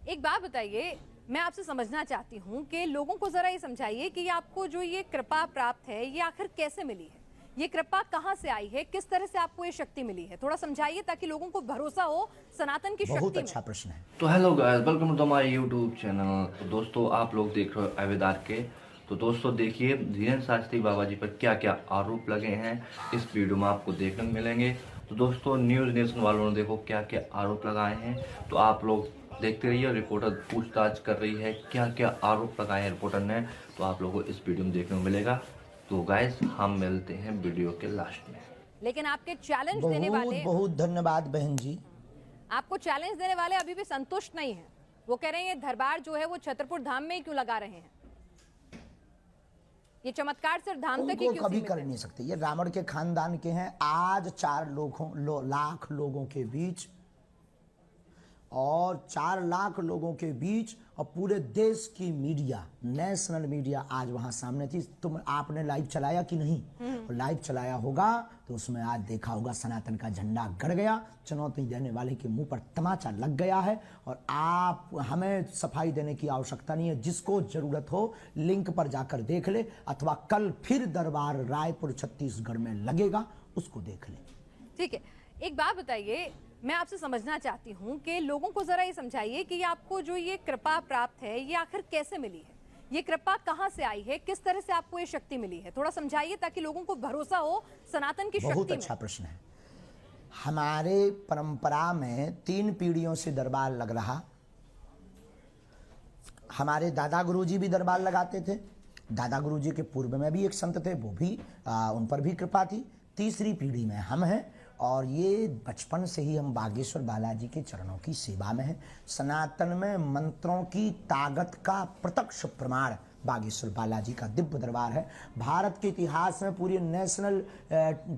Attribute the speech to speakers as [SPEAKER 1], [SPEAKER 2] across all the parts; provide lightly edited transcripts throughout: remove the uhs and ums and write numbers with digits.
[SPEAKER 1] एक बात बताइए, मैं आपसे समझना चाहती हूँ कि लोगों को जरा ये समझाइए कि आपको जो ये कृपा प्राप्त है ये आखिर कैसे मिली है। ये कृपा कहाँ से आई है, किस तरह से आपको ये शक्ति मिली है, थोड़ा समझाइए ताकि लोगों को भरोसा हो सनातन की
[SPEAKER 2] बहुत
[SPEAKER 1] शक्ति में।
[SPEAKER 2] अच्छा प्रश्न है।
[SPEAKER 3] तो hello guys, welcome to my YouTube channel. तो दोस्तों, आप लोग देख रहे हो आवेदार के। तो दोस्तों देखिए, धीरेन्द्र शास्त्री बाबा जी पर क्या क्या आरोप लगे हैं इस वीडियो में आपको देखने को मिलेंगे। तो दोस्तों, न्यूज़ नेशन वालों ने देखो क्या क्या आरोप लगाए हैं, तो आप लोग देखते रहिए। रिपोर्टर पूछताछ कर रही है क्या क्या आरोप लगाए हैं रिपोर्टर ने, तो आप लोगों को इस वीडियो में देखने को मिलेगा। तो गाइस, हम मिलते हैं वीडियो के लास्ट में।
[SPEAKER 1] लेकिन आपके चैलेंज देने वाले,
[SPEAKER 2] बहुत धन्यवाद बहन जी।
[SPEAKER 1] आपको चैलेंज देने वाले अभी भी संतुष्ट नहीं है। वो कह रहे हैं ये दरबार जो है वो छतरपुर धाम में ही क्यों लगा रहे हैं, ये चमत्कार सिर्फ धाम तक ही क्यों
[SPEAKER 2] कभी
[SPEAKER 1] सीमित
[SPEAKER 2] कर
[SPEAKER 1] है?
[SPEAKER 2] नहीं सकते। ये रावण के खानदान के हैं। आज 4 लाख लोगों के बीच और 4 लाख लोगों के बीच और पूरे देश की मीडिया, नेशनल मीडिया आज वहां सामने थी। तुम आपने लाइव चलाया कि नहीं? लाइव चलाया होगा तो उसमें आज देखा होगा सनातन का झंडा गड़ गया। चुनौती देने वाले के मुंह पर तमाचा लग गया है। और आप, हमें सफाई देने की आवश्यकता नहीं है। जिसको जरूरत हो लिंक पर जाकर देख ले, अथवा कल फिर दरबार रायपुर छत्तीसगढ़ में लगेगा, उसको देख ले।
[SPEAKER 1] ठीक है, एक बात बताइए, मैं आपसे समझना चाहती हूँ कि लोगों को जरा ये समझाइए कि आपको जो ये कृपा प्राप्त है ये आखिर कैसे मिली है। ये कृपा कहाँ से आई है, किस तरह से आपको ये शक्ति मिली है, थोड़ा समझाइए ताकि लोगों को भरोसा हो सनातन की शक्ति में।
[SPEAKER 2] बहुत अच्छा प्रश्न है। हमारे परंपरा में 3 पीढ़ियों से दरबार लग रहा। हमारे दादा गुरुजी भी दरबार लगाते थे। दादा गुरुजी के पूर्व में भी एक संत थे, वो भी उन पर भी कृपा थी। तीसरी पीढ़ी में हम हैं और ये बचपन से ही हम बागेश्वर बालाजी के चरणों की सेवा में हैं। सनातन में मंत्रों की ताकत का प्रत्यक्ष प्रमाण बागेश्वर बालाजी का दिव्य दरबार है। भारत के इतिहास में पूरी नेशनल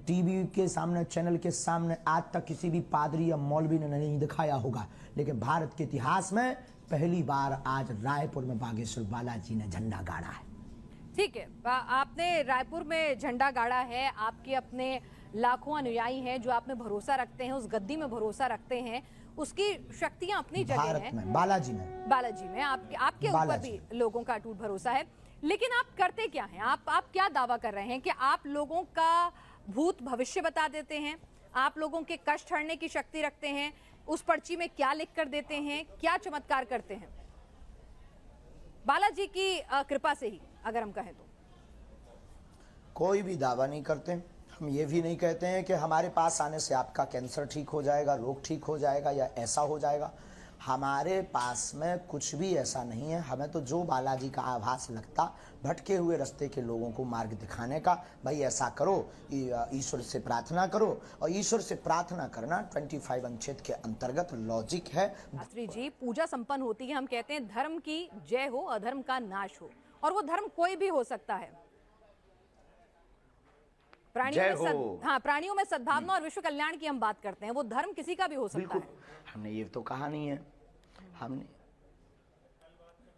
[SPEAKER 2] टीवी के सामने, चैनल के सामने आज तक किसी भी पादरी या मौलवी ने नहीं दिखाया होगा, लेकिन भारत के इतिहास में पहली बार आज रायपुर में बागेश्वर बालाजी ने झंडा गाड़ा है।
[SPEAKER 1] ठीक है, आपने रायपुर में झंडा गाड़ा है, आपके अपने लाखों अनुयायी हैं जो आप में भरोसा रखते हैं, उस गद्दी में भरोसा रखते हैं, उसकी शक्तियां अपनी जगह हैं।
[SPEAKER 2] में बालाजी में
[SPEAKER 1] आपके ऊपर भी लोगों का अटूट भरोसा है। लेकिन आप करते क्या हैं? आप क्या दावा कर रहे हैं कि आप लोगों का भूत भविष्य बता देते हैं, आप लोगों के कष्ट हरने की शक्ति रखते हैं, उस पर्ची में क्या लिख कर देते हैं, क्या चमत्कार करते हैं बालाजी की कृपा से ही, अगर हम कहें तो?
[SPEAKER 2] कोई भी दावा नहीं करते। हम ये भी नहीं कहते हैं कि हमारे पास आने से आपका कैंसर ठीक हो जाएगा, रोग ठीक हो जाएगा या ऐसा हो जाएगा। हमारे पास में कुछ भी ऐसा नहीं है। हमें तो जो बालाजी का आभास लगता, भटके हुए रास्ते के लोगों को मार्ग दिखाने का, भाई ऐसा करो, ईश्वर से प्रार्थना करो। और ईश्वर से प्रार्थना करना 25 अनुच्छेद के अंतर्गत लॉजिक है।
[SPEAKER 1] शास्त्री जी, पूजा संपन्न होती है, हम कहते हैं धर्म की जय हो, अधर्म का नाश हो, और वो धर्म कोई भी हो सकता है। प्राणियों में सद्भावना और विश्व कल्याण की हम बात करते हैं, वो धर्म किसी का भी हो सकता है।
[SPEAKER 2] हमने ये तो कहा नहीं है। हमने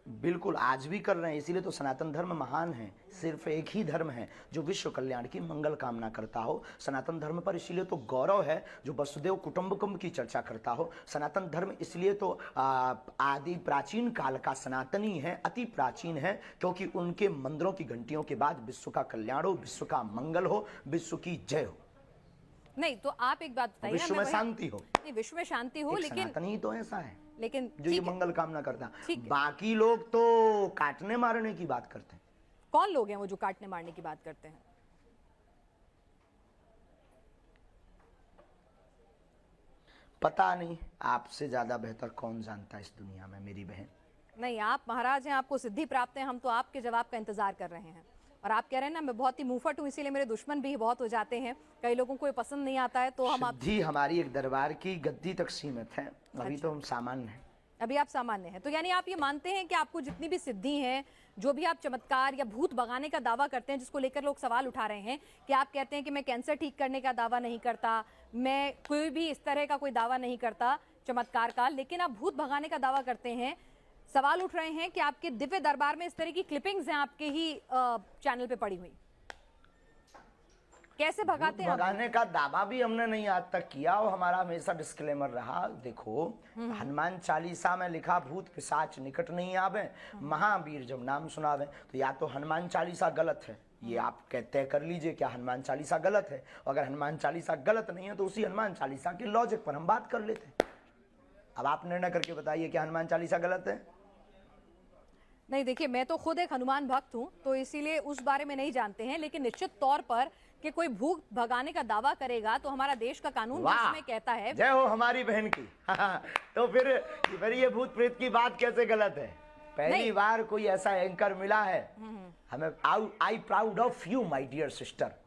[SPEAKER 2] बिल्कुल आज भी कर रहे हैं। इसीलिए तो सनातन धर्म महान है। सिर्फ एक ही धर्म है जो विश्व कल्याण की मंगल कामना करता हो। सनातन धर्म पर इसीलिए तो गौरव है जो वसुदेव कुटुंबकम की चर्चा करता हो। सनातन धर्म इसलिए तो आदि प्राचीन काल का सनातनी है, अति प्राचीन है, क्योंकि उनके मंदिरों की घंटियों के बाद विश्व का कल्याण हो, विश्व का मंगल हो, विश्व की जय हो।
[SPEAKER 1] नहीं तो आप एक बात बताइए,
[SPEAKER 2] विश्व में शांति हो।
[SPEAKER 1] नहीं, विश्व में शांति हो, लेकिन
[SPEAKER 2] सनातनी तो ऐसा है,
[SPEAKER 1] लेकिन
[SPEAKER 2] जो ये मंगल कामना करता है।
[SPEAKER 1] है।
[SPEAKER 2] बाकी लोग तो काटने मारने की बात करते हैं।
[SPEAKER 1] कौन लोग हैं वो जो काटने मारने की बात करते हैं?
[SPEAKER 2] पता नहीं, आपसे ज्यादा बेहतर कौन जानता है इस दुनिया में, मेरी बहन।
[SPEAKER 1] नहीं, आप महाराज हैं, आपको सिद्धि प्राप्त है, हम तो आपके जवाब का इंतजार कर रहे हैं। और आप कह रहे हैं ना, मैं बहुत ही मुंहफट हूँ, इसीलिए मेरे दुश्मन भी बहुत हो जाते हैं, कई लोगों को ये पसंद नहीं आता है, तो हम आप
[SPEAKER 2] सिद्धि हमारी एक दरबार की गद्दी तक सीमित है। अभी तो हम सामान्य हैं।
[SPEAKER 1] अभी आप सामान्य हैं, तो यानी आप ये मानते हैं कि आपको जितनी भी सिद्धि हैं, जो भी आप चमत्कार या भूत भगाने का दावा करते हैं, जिसको लेकर लोग सवाल उठा रहे हैं, कि आप कहते हैं कि मैं कैंसर ठीक करने का दावा नहीं करता, मैं कोई भी इस तरह का कोई दावा नहीं करता चमत्कार का, लेकिन आप भूत भगाने का दावा करते हैं। सवाल उठ रहे हैं कि आपके दिव्य दरबार में इस तरह की क्लिपिंग्स हैं आपके ही चैनल पे पड़ी हुई। कैसे भगाते हैं आप?
[SPEAKER 2] भगाने का दावा भी हमने नहीं आज तक किया और हमारा हमेशा डिस्क्लेमर रहा। देखो हनुमान चालीसा में लिखा भूत पिशाच निकट नहीं आवे, महावीर जब नाम सुनावे। तो या तो हनुमान चालीसा गलत है, ये आप तय कर लीजिए क्या हनुमान चालीसा गलत है। अगर हनुमान चालीसा गलत नहीं है तो उसी हनुमान चालीसा के लॉजिक पर हम बात कर लेते हैं। अब आप निर्णय करके बताइए क्या हनुमान चालीसा गलत है।
[SPEAKER 1] नहीं देखिए, मैं तो खुद एक हनुमान भक्त हूं, तो इसीलिए उस बारे में नहीं जानते हैं, लेकिन निश्चित तौर पर कि कोई भूत भगाने का दावा करेगा तो हमारा देश का कानून भी इसमें कहता है।
[SPEAKER 2] जय हो हमारी बहन की। तो फिर ये भूत प्रेत की बात कैसे गलत है? पहली बार कोई ऐसा एंकर मिला है हमें। I proud of you my dear sister.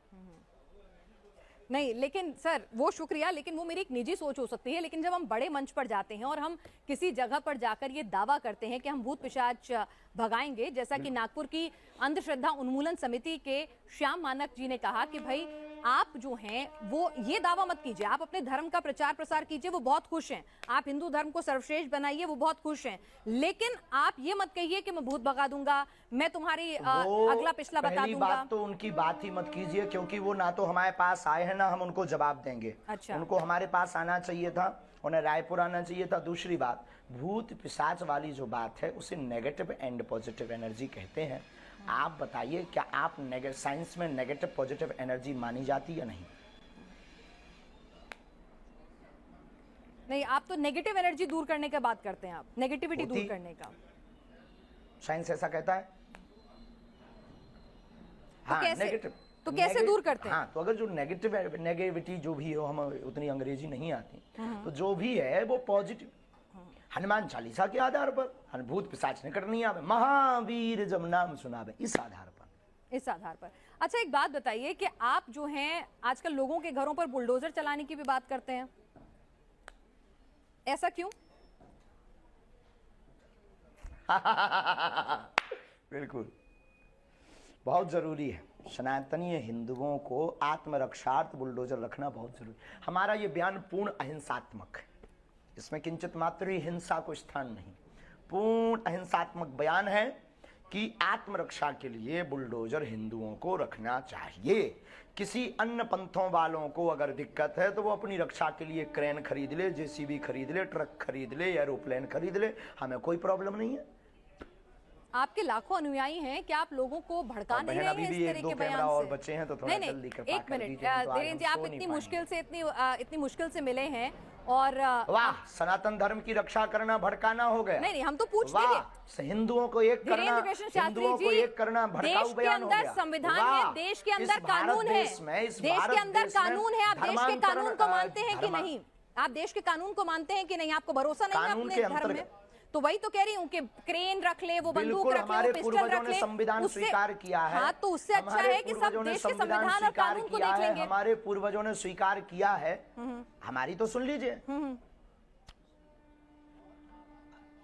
[SPEAKER 1] नहीं लेकिन सर वो शुक्रिया, लेकिन वो मेरी एक निजी सोच हो सकती है। लेकिन जब हम बड़े मंच पर जाते हैं और हम किसी जगह पर जाकर ये दावा करते हैं कि हम भूत पिशाच भगाएंगे, जैसा कि नागपुर की अंधश्रद्धा उन्मूलन समिति के श्याम मानक जी ने कहा कि भाई आप जो हैं वो ये दावा मत कीजिए, आप अपने धर्म का प्रचार प्रसार कीजिए, वो बहुत खुश हैं। आप हिंदू धर्म को सर्वश्रेष्ठ बनाइए, वो बहुत खुश हैं। लेकिन आप ये मत कहिए कि मैं भूत भगा दूंगा, मैं तुम्हारी अगला पिछला बता दूंगा।
[SPEAKER 2] बात तो उनकी बात ही मत कीजिए, क्योंकि वो ना तो हमारे पास आए हैं ना हम उनको जवाब देंगे।
[SPEAKER 1] अच्छा।
[SPEAKER 2] उनको हमारे पास आना चाहिए था, उन्हें रायपुर आना चाहिए था। दूसरी बात, भूत पिशाच वाली जो बात है उसे नेगेटिव एंड पॉजिटिव एनर्जी कहते हैं। आप बताइए क्या आप साइंस में नेगेटिव पॉजिटिव एनर्जी मानी जाती या नहीं?
[SPEAKER 1] नहीं, आप तो नेगेटिव एनर्जी दूर करने का बात करते हैं, आप नेगेटिविटी दूर करने का।
[SPEAKER 2] साइंस ऐसा कहता है।
[SPEAKER 1] तो कैसे दूर करते हैं?
[SPEAKER 2] हाँ, तो अगर जो नेगेटिविटी जो भी हो, हम उतनी अंग्रेजी नहीं आती, तो जो भी है वो पॉजिटिव। हनुमान चालीसा के आधार पर भूत पिशाच निकट नहीं आवे, महावीर जब नाम सुनावे, इस आधार पर।
[SPEAKER 1] अच्छा एक बात बताइए कि आप जो हैं आजकल लोगों के घरों पर बुलडोजर चलाने की भी बात करते हैं, ऐसा क्यों?
[SPEAKER 2] बिल्कुल, बहुत जरूरी है। सनातनीय हिंदुओं को आत्मरक्षार्थ बुलडोजर रखना बहुत जरूरी। हमारा ये बयान पूर्ण अहिंसात्मक है, इसमें किंचित मात्र ही हिंसा को स्थान नहीं। पूर्ण अहिंसात्मक बयान है कि आत्मरक्षा के लिए बुलडोजर हिंदुओं को रखना चाहिए। किसी अन्य पंथों वालों को अगर दिक्कत है तो वो अपनी रक्षा के लिए क्रेन खरीद ले, जेसीबी खरीद ले, ट्रक खरीद ले, एरोप्लेन खरीद ले, हमें कोई प्रॉब्लम नहीं है।
[SPEAKER 1] आपके लाखों अनुयायी हैं, क्या आप लोगों को भड़का नहीं रहे हैं इस तरह के बयान से?
[SPEAKER 2] और बच्चे हैं तो थोड़ा जल्दी कृपा
[SPEAKER 1] एक मिनट धीरेन्द्र जी, आप इतनी मुश्किल से मिले हैं और
[SPEAKER 2] वाह, सनातन धर्म की रक्षा करना भड़काना हो गया।
[SPEAKER 1] नहीं, हम तो पूछते हैं।
[SPEAKER 2] हिंदुओं को एक करना, हिंदुओं को एक करना भड़काऊ बयान हो गया।
[SPEAKER 1] देश के अंदर संविधान है, देश के अंदर कानून है, देश के अंदर कानून है। आप देश के कानून को मानते हैं कि नहीं? आप देश के कानून को मानते हैं कि नहीं? आपको भरोसा नहीं है अपने धर्म में? तो वही तो कह रही हूँ कि क्रेन रख ले, वो बंदूक रख ले, वो पिस्टल रख ले,
[SPEAKER 2] संविधान स्वीकार किया है।
[SPEAKER 1] हाँ, तो उससे अच्छा है कि सब देश के संविधान और कानून को देख लेंगे।
[SPEAKER 2] हमारे पूर्वजों ने स्वीकार किया है, हमारी तो सुन लीजिए।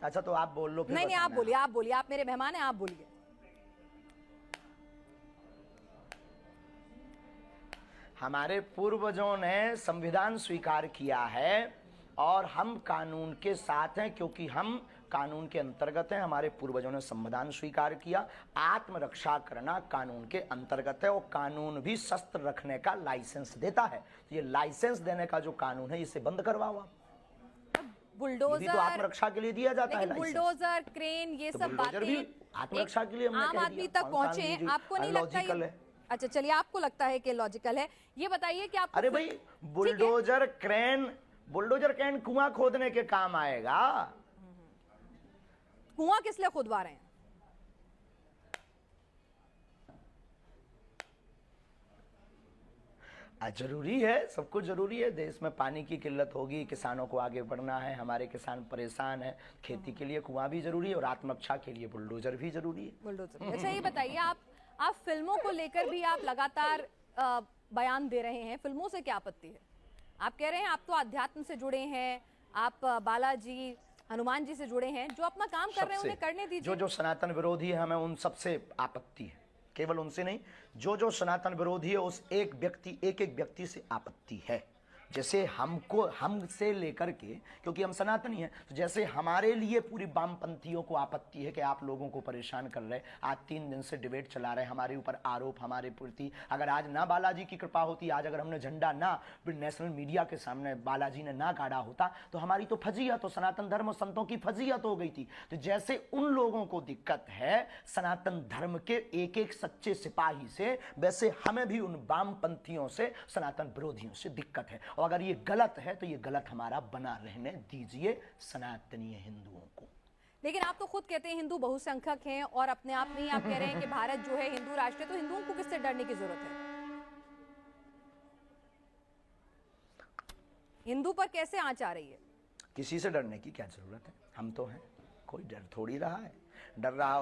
[SPEAKER 2] अच्छा तो आप बोल लो।
[SPEAKER 1] नहीं, आप बोलिए, आप मेरे मेहमान हैं, आप बोलिए।
[SPEAKER 2] हमारे पूर्वजों ने संविधान स्वीकार किया है और हम कानून के साथ हैं, क्योंकि हम कानून के अंतर्गत हैं। हमारे पूर्वजों ने संविधान स्वीकार किया। आत्मरक्षा करना कानून के अंतर्गत है और कानून भी शस्त्र रखने का लाइसेंस देता है। तो ये लाइसेंस देने का जो कानून है इसे बंद करवाओ आप।
[SPEAKER 1] बुलडोजर
[SPEAKER 2] तो आत्मरक्षा के लिए दिया जाता है।
[SPEAKER 1] बुलडोजर, क्रेन, ये सब बातें
[SPEAKER 2] भी आत्मरक्षा के लिए
[SPEAKER 1] आम आदमी तक पहुंचे हैं। आपको नहीं लगता? अच्छा चलिए, आपको लगता है कि लॉजिकल है। ये बताइए कि आप,
[SPEAKER 2] अरे भाई बुलडोजर क्रेन कुआं खोदने के काम आएगा।
[SPEAKER 1] कुआं किस लिए खुदवा रहे हैं?
[SPEAKER 2] जरूरी है, सब कुछ जरूरी है। देश में पानी की किल्लत होगी, किसानों को आगे बढ़ना है, हमारे किसान परेशान है। खेती के लिए कुआं भी जरूरी है और आत्मरक्षा के लिए बुलडोजर भी जरूरी है।
[SPEAKER 1] बुलडोजर। अच्छा ये बताइए, आप फिल्मों को लेकर भी आप लगातार बयान दे रहे हैं, फिल्मों से क्या आपत्ति है? आप कह रहे हैं आप तो अध्यात्म से जुड़े हैं, आप बालाजी हनुमान जी से जुड़े हैं, जो अपना काम कर रहे हैं उन्हें करने दीजिए।
[SPEAKER 2] जो सनातन विरोधी है हमें उन सबसे आपत्ति है, केवल उनसे नहीं, जो सनातन विरोधी है उस एक एक व्यक्ति से आपत्ति है। जैसे हमसे लेकर के, क्योंकि हम सनातनी हैं, तो जैसे हमारे लिए पूरी वामपंथियों को आपत्ति है कि आप लोगों को परेशान कर रहे, आज 3 दिन से डिबेट चला रहे, हमारे ऊपर आरोप, हमारे प्रति, अगर आज ना बालाजी की कृपा होती, आज अगर हमने झंडा ना नेशनल मीडिया के सामने बालाजी ने ना गाड़ा होता, तो हमारी तो फजीहत, तो सनातन धर्म और संतों की फजीहत हो गई थी। तो जैसे उन लोगों को दिक्कत है सनातन धर्म के एक एक सच्चे सिपाही से, वैसे हमें भी उन वामपंथियों से, सनातन विरोधियों से दिक्कत है। और अगर ये गलत है तो ये गलत हमारा बना रहने दीजिए सनातनीय हिंदुओं को।
[SPEAKER 1] लेकिन आप तो खुद कहते हैं हिंदू बहुसंख्यक हैं और अपने आप में ही आप कह रहे हैं कि भारत जो है हिंदू राष्ट्र है, तो हिंदुओं को किससे डरने की जरूरत है? हिंदू पर कैसे आंच आ रही है?
[SPEAKER 2] किसी से डरने की क्या जरूरत है, हम तो हैं, कोई डर थोड़ी रहा है। डर रहा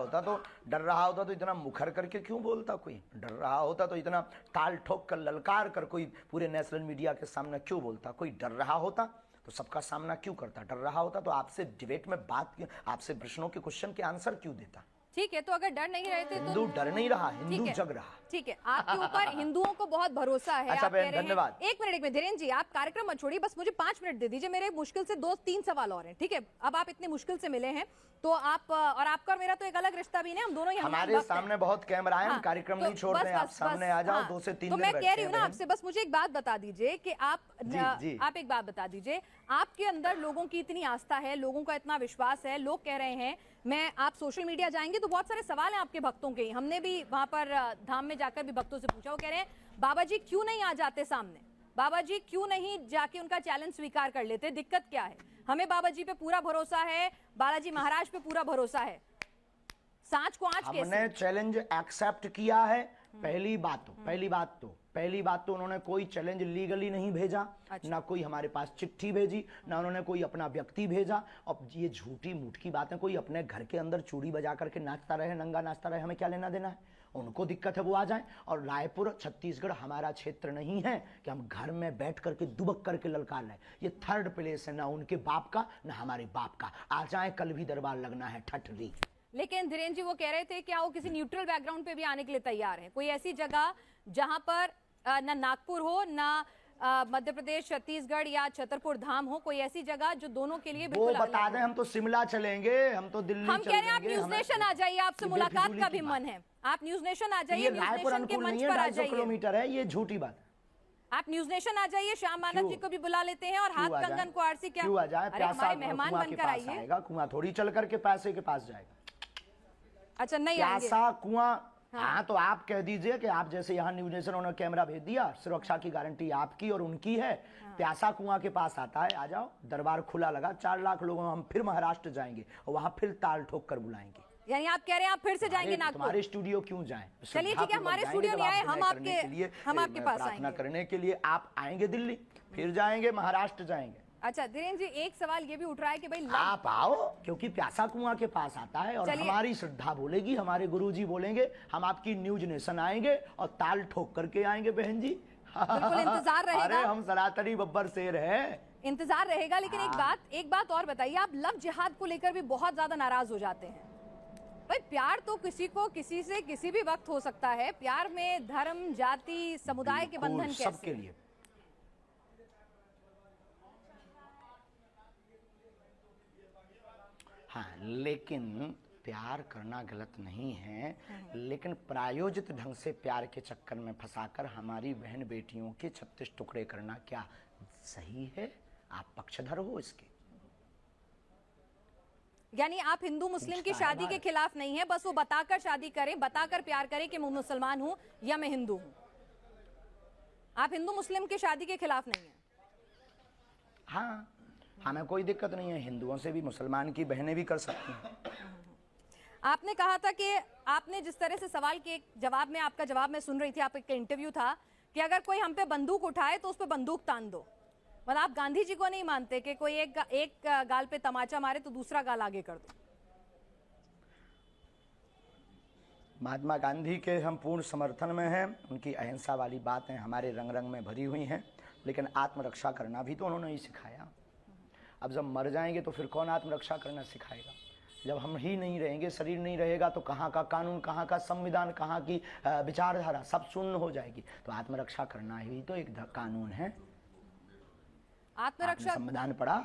[SPEAKER 2] होता तो इतना मुखर करके क्यों बोलता, कोई डर रहा होता तो इतना ताल ठोक कर ललकार कर कोई पूरे नेशनल मीडिया के सामने क्यों बोलता, कोई डर रहा होता तो सबका सामना क्यों करता, डर रहा होता तो आपसे डिबेट में बात, आपसे प्रश्नों के क्वेश्चन के आंसर क्यों देता।
[SPEAKER 1] ठीक है, तो अगर डर नहीं रहे थे तो
[SPEAKER 2] हिंदू डर नहीं रहा, हिंदू जग रहा।
[SPEAKER 1] ठीक है, आपके ऊपर हिंदुओं को बहुत भरोसा है।
[SPEAKER 2] अच्छा
[SPEAKER 1] आप कह
[SPEAKER 2] बहन,
[SPEAKER 1] रहे हैं,
[SPEAKER 2] धन्यवाद।
[SPEAKER 1] एक मिनट धीरेन्द्र जी, आप कार्यक्रम मत छोड़िए, बस मुझे 5 मिनट दे दीजिए, मेरे मुश्किल से 2-3 सवाल और हैं। ठीक है, अब आप इतने मुश्किल से मिले हैं तो आप और आपका और मेरा तो एक अलग रिश्ता भी नहीं, हम दोनों
[SPEAKER 2] हमारे सामने बहुत कैमरा है, हम कार्यक्रम नहीं छोड़ रहे, आप सामने आ जाओ, 2 से 3
[SPEAKER 1] तो
[SPEAKER 2] दिन
[SPEAKER 1] मैं कह रही हूँ ना
[SPEAKER 2] बहन।
[SPEAKER 1] आपसे, बस मुझे एक बात बता दीजिए कि आप एक बात बता दीजिए, आपके अंदर लोगों की इतनी आस्था है, लोगों का इतना विश्वास है, लोग कह रहे हैं, मैं आप सोशल मीडिया जाएंगे तो बहुत सारे सवाल हैं आपके भक्तों के, हमने भी वहां पर धाम में जाकर भी भक्तों से पूछा, वो कह रहे हैं बाबा जी क्यों नहीं आ जाते सामने, बाबा जी क्यों नहीं जाके उनका चैलेंज स्वीकार कर लेते, दिक्कत क्या है? हमें बाबा जी पे पूरा भरोसा है, बालाजी महाराज पे पूरा भरोसा है, सांच को आंच कैसे?
[SPEAKER 2] हमने चैलेंज एक्सेप्ट किया है। पहली बात तो उन्होंने कोई चैलेंज लीगली नहीं भेजा। अच्छा। ना कोई हमारे पास चिट्ठी भेजी, ना उन्होंने कोई अपना व्यक्ति भेजा। और ये झूठी मूठ की बातें, कोई अपने घर के अंदर चूड़ी बजा करके नाचता रहे, नंगा नाचता रहे, हमें क्या लेना देना है? उनको दिक्कत है वो आ जाए। और रायपुर छत्तीसगढ़ हमारा क्षेत्र नहीं है कि हम घर में बैठ करके दुबक करके ललकार लें। ये 3rd प्लेस है, ना उनके बाप का ना हमारे बाप का। आ जाए, कल भी दरबार लगना है, ठठरी।
[SPEAKER 1] लेकिन धीरेन्द्र जी वो कह रहे थे क्या वो किसी न्यूट्रल बैकग्राउंड पे भी आने के लिए तैयार है? कोई ऐसी जगह जहां पर ना नागपुर हो, ना मध्य प्रदेश, छत्तीसगढ़ या छतरपुर धाम हो, कोई ऐसी जगह जो दोनों के लिए बिल्कुल
[SPEAKER 2] वो बता दें। हम तो शिमला चलेंगे, हम तो दिल्ली
[SPEAKER 1] हम कह रहे हैं आप न्यूज नेशन आ जाइए, आपसे मुलाकात का भी मन है, आप न्यूज नेशन आ जाइए, न्यूज नेशन के मंच पर आ जाइए।
[SPEAKER 2] किलोमीटर है, ये झूठी बात।
[SPEAKER 1] आप न्यूज नेशन आ जाइए, श्याम मानव जी को भी बुला लेते हैं और हाथ कंगन को आरसी क्या,
[SPEAKER 2] क्यों आ जाए?
[SPEAKER 1] अरे हमारे मेहमान बनकर आइए।
[SPEAKER 2] कुआं थोड़ी चल करके पैसे के पास जाएगा।
[SPEAKER 1] अच्छा नहीं आएंगे
[SPEAKER 2] प्यासा कुआं। हाँ तो आप कह दीजिए कि आप जैसे यहाँ न्यूज नेशन उन्होंने कैमरा भेज दिया, सुरक्षा की गारंटी आपकी और उनकी है। प्यासा कुआं के पास आता है, आ जाओ, दरबार खुला लगा, 4 लाख लोगों, हम फिर महाराष्ट्र जाएंगे और वहां फिर ताल ठोक कर बुलाएंगे।
[SPEAKER 1] यानी आप कह रहे हैं आप फिर से जाएंगे नागपुर?
[SPEAKER 2] हमारे स्टूडियो क्यों जाएं?
[SPEAKER 1] चलिए ठीक है, हमारे स्टूडियो नहीं आए, हम आपके पास
[SPEAKER 2] प्रार्थना करने के लिए आप आएंगे दिल्ली, फिर जाएंगे महाराष्ट्र जाएंगे।
[SPEAKER 1] अच्छा धीरेन्द्र जी, एक सवाल ये भी उठ रहा है कि भाई
[SPEAKER 2] आप आओ, क्योंकि प्यासा कुआं के पास आता है और हमारी श्रद्धा बोलेगी, हमारे गुरुजी बोलेंगे, हम आपकी न्यूज नेशन आएंगे और ताल ठोक करके आएंगे बहन जी।
[SPEAKER 1] बिल्कुल इंतजार रहेगा।
[SPEAKER 2] अरे हम सनातनी बब्बर शेर हैं,
[SPEAKER 1] इंतजार रहेगा। लेकिन एक बात और बताइए, आप लव जिहाद को लेकर भी बहुत ज्यादा नाराज हो जाते हैं। भाई प्यार तो किसी को किसी से किसी भी वक्त हो सकता है, प्यार में धर्म, जाति, समुदाय के बंधन कैसे?
[SPEAKER 2] सबके लिए। हाँ, लेकिन प्यार करना गलत नहीं है, लेकिन प्रायोजित ढंग से प्यार के चक्कर में फंसाकर हमारी बहन बेटियों के 36 टुकड़े करना क्या सही है? आप पक्षधर हो इसके।
[SPEAKER 1] यानी आप हिंदू मुस्लिम की शादी के खिलाफ नहीं है, बस वो बताकर शादी करें, बताकर प्यार करें कि मैं मुसलमान हूं या मैं हिंदू हूं। आप हिंदू मुस्लिम की शादी के खिलाफ नहीं है?
[SPEAKER 2] हाँ, हमें कोई दिक्कत नहीं है, हिंदुओं से भी मुसलमान की बहनें भी कर सकती हैं।
[SPEAKER 1] आपने कहा था कि आपने जिस तरह से सवाल के जवाब में, आपका जवाब मैं सुन रही थी, आपका इंटरव्यू था कि अगर कोई हम पे बंदूक उठाए तो उस पे बंदूक तान दो। मतलब आप गांधी जी को नहीं मानते कि कोई एक गाल पे तमाचा मारे तो दूसरा गाल आगे कर दो?
[SPEAKER 2] महात्मा गांधी के हम पूर्ण समर्थन में हैं, उनकी अहिंसा वाली बातें हमारे रंग रंग में भरी हुई हैं, लेकिन आत्मरक्षा करना भी तो उन्होंने ही सिखाया। अब जब मर जाएंगे तो फिर कौन आत्मरक्षा करना सिखाएगा? जब हम ही नहीं रहेंगे, शरीर नहीं रहेगा, तो कहाँ का कानून, कहाँ का संविधान, कहाँ की विचारधारा, सब शून्य हो जाएगी। तो आत्मरक्षा करना ही तो एक कानून है।
[SPEAKER 1] आत्मरक्षा
[SPEAKER 2] संविधान पढ़ा?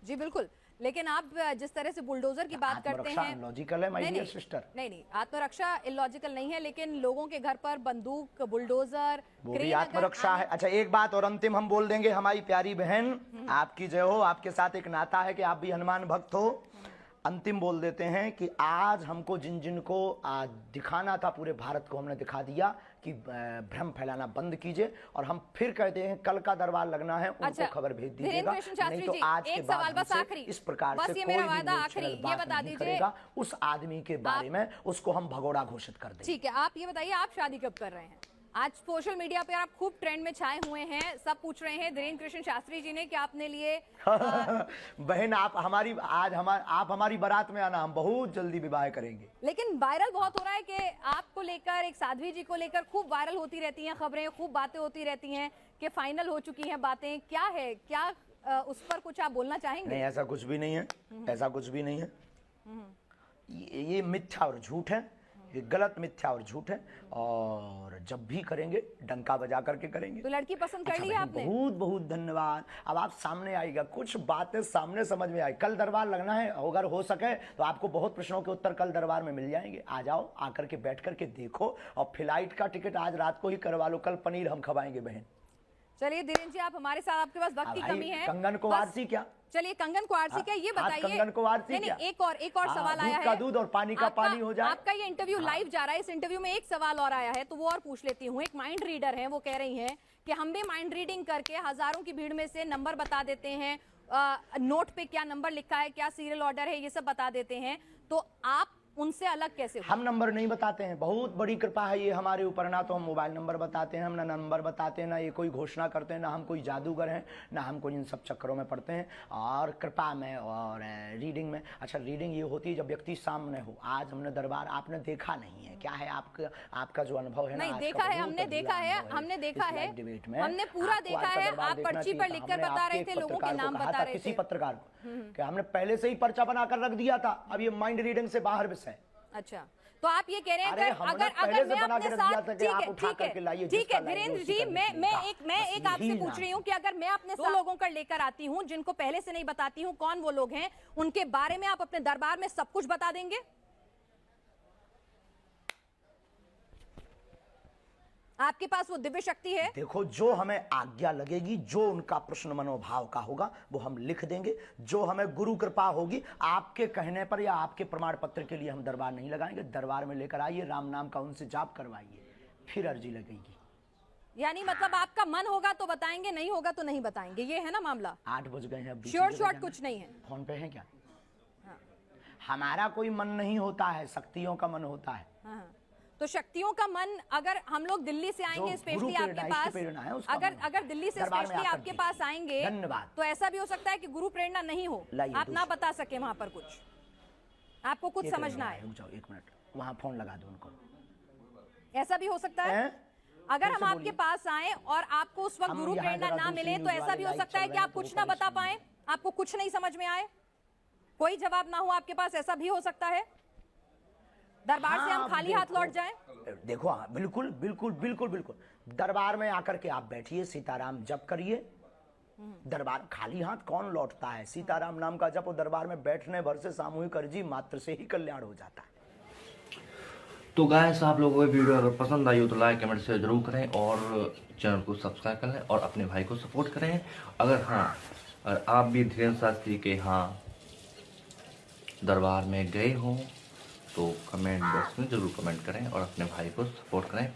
[SPEAKER 1] जी बिल्कुल, लेकिन आप जिस तरह से बुलडोजर की बात करते हैं,
[SPEAKER 2] लॉजिकल है माय डियर सिस्टर।
[SPEAKER 1] नहीं, आत्मरक्षा इलॉजिकल नहीं है, लेकिन लोगों के घर पर बंदूक, बुलडोजर,
[SPEAKER 2] वो भी आत्मरक्षा है। अच्छा एक बात और अंतिम हम बोल देंगे, हमारी प्यारी बहन आपकी जय हो, आपके साथ एक नाता है कि आप भी हनुमान भक्त हो। अंतिम बोल देते हैं कि आज हमको जिन को आज दिखाना था पूरे भारत को, हमने दिखा दिया कि भ्रम फैलाना बंद कीजिए, और हम फिर कहते हैं कल का दरबार लगना है, उनको खबर भेज दीजिएगा, नहीं तो आज के बाद हमसे इस प्रकार से कोई भी बात नहीं करेगा उस आदमी के बारे में, उसको हम भगोड़ा घोषित कर देंगे।
[SPEAKER 1] ठीक है, आप ये बताइए आप शादी कब कर रहे हैं? आज सोशल मीडिया पे आप खूब ट्रेंड में छाए हुए हैं, सब पूछ रहे हैं धीरेन्द्र कृष्ण शास्त्री जी ने कि आपने लिए
[SPEAKER 2] बहन आप हमारी बारात में आना, हम बहुत जल्दी विवाह करेंगे।
[SPEAKER 1] लेकिन वायरल बहुत हो रहा है कि आपको लेकर, एक साध्वी जी को लेकर खूब वायरल होती रहती हैं खबरें, खूब बातें होती रहती हैं कि फाइनल हो चुकी हैं बातें, क्या है, क्या उस पर कुछ आप बोलना चाहेंगे?
[SPEAKER 2] नहीं ऐसा कुछ भी नहीं है, ऐसा कुछ भी नहीं है, ये मिथ्या और झूठ है, ये गलत मिथ्या और झूठ है, और जब भी करेंगे डंका बजा करके करेंगे।
[SPEAKER 1] तो लड़की पसंद कर ली आपने?
[SPEAKER 2] बहुत बहुत धन्यवाद। अब आप सामने आएगा, कुछ बातें सामने समझ में आई। कल दरबार लगना है, अगर हो सके तो आपको बहुत प्रश्नों के उत्तर कल दरबार में मिल जाएंगे। आ जाओ, आकर के बैठ करके देखो, और फ्लाइट का टिकट आज रात को ही करवा लो, कल पनीर हम खवाएंगे बहन।
[SPEAKER 1] चलिए धीरेन्द्र जी, आप हमारे साथ, आपके पास वक्त की कमी है।
[SPEAKER 2] कंगन को आरसी क्या?
[SPEAKER 1] चलिए कंगन को आरसी क्या, ये बताइए।
[SPEAKER 2] कंगन को आरसी क्या?
[SPEAKER 1] एक और सवाल आया है।
[SPEAKER 2] दूध का दूध और पानी का पानी हो जाए।
[SPEAKER 1] आपका ये इंटरव्यू लाइव जा रहा है, इस इंटरव्यू में एक सवाल और आया है, तो वो और पूछ लेती हूँ। एक माइंड रीडर है, वो कह रही हैं कि हम भी माइंड रीडिंग करके हजारों की भीड़ में से नंबर बता देते हैं, नोट पे क्या नंबर लिखा है, क्या सीरियल ऑर्डर है, ये सब बता देते हैं, तो आप उनसे अलग कैसे हो?
[SPEAKER 2] हम नंबर नहीं बताते हैं, बहुत बड़ी कृपा है ये हमारे ऊपर। ना तो हम मोबाइल नंबर बताते हैं, हम ना नंबर बताते हैं, ना ये कोई घोषणा करते हैं, ना हम कोई जादूगर हैं, ना हम कोई इन सब चक्करों में पड़ते हैं। और कृपा में और रीडिंग में, अच्छा रीडिंग ये होती है जब व्यक्ति सामने हो। आज हमने दरबार आपने देखा नहीं है, क्या है आपका जो अनुभव है?
[SPEAKER 1] नहीं देखा है, हमने देखा है, हमने पूरा देखा है। आप पर्ची पर लिखकर बता रहे थे, लोगों के नाम बता रहे थे।
[SPEAKER 2] किसी पत्रकार को कि हमने पहले से ही पर्चा बनाकर रख दिया था, अब ये माइंड रीडिंग से बाहर विषय।
[SPEAKER 1] अच्छा, तो आप ये कह रहे हैं कि अगर मैं अपने साथ, ठीक है धीरेन्द्र जी, मैं एक आपसे पूछ रही हूँ कि अगर मैं अपने 100 लोगों का लेकर आती हूँ जिनको पहले से नहीं बताती हूँ कौन वो लोग हैं, उनके बारे में आप अपने दरबार में सब कुछ बता देंगे? आपके पास वो दिव्य शक्ति है?
[SPEAKER 2] देखो, जो हमें आज्ञा लगेगी, जो उनका प्रश्न मनोभाव का होगा वो हम लिख देंगे। जो हमें गुरु कृपा होगी, आपके कहने पर या आपके प्रमाण पत्र के लिए हम दरबार नहीं लगाएंगे। दरबार में लेकर आइए, राम नाम का उनसे जाप करवाइए, फिर अर्जी लगेगी।
[SPEAKER 1] यानी मतलब आपका मन होगा तो बताएंगे, नहीं होगा तो नहीं बताएंगे, ये है ना मामला?
[SPEAKER 2] 8 बज गए हैं,
[SPEAKER 1] श्योर शॉर्ट कुछ नहीं है।
[SPEAKER 2] फोन पे है क्या? हाँ। हमारा कोई मन नहीं होता है, शक्तियों का मन होता है।
[SPEAKER 1] हाँ। तो शक्तियों का मन, अगर हम लोग दिल्ली से आएंगे स्पेशली आपके पास, अगर दिल्ली से स्पेशली आपके पास आएंगे,
[SPEAKER 2] धन्यवाद,
[SPEAKER 1] तो ऐसा भी हो सकता है कि गुरु प्रेरणा नहीं हो, आप ना बता सके वहां पर कुछ, आपको कुछ समझना है।
[SPEAKER 2] रुक जाओ 1 मिनट, वहां फोन लगा दो उनको।
[SPEAKER 1] ऐसा भी हो सकता है अगर हम आपके पास आए और आपको उस वक्त गुरु प्रेरणा ना मिले, तो ऐसा भी हो सकता है कि आप कुछ ना बता पाए, आपको कुछ नहीं समझ में आए, कोई जवाब ना हो आपके पास, ऐसा भी हो सकता है। दरबार से हम खाली हाथ लौट जाएं?
[SPEAKER 2] देखो बिल्कुल बिल्कुल बिल्कुल बिल्कुल, दरबार में आकर के आप बैठिए, सीताराम जप करिए। दरबार खाली हाथ कौन लौटता है? सीताराम नाम का जप, दरबार में बैठने भर से सामूहिक अर्जी मात्र से ही कल्याण हो जाता है।
[SPEAKER 3] तो गाइस, आप लोगों को वीडियो अगर पसंद आई हो तो लाइक कमेंट शेयर जरूर करें, और चैनल को सब्सक्राइब कर लें, और अपने भाई को सपोर्ट करें। अगर आप भी धीरेन्द्र शास्त्री के दरबार में गए हों तो कमेंट बॉक्स में जरूर कमेंट करें, और अपने भाई को सपोर्ट करें।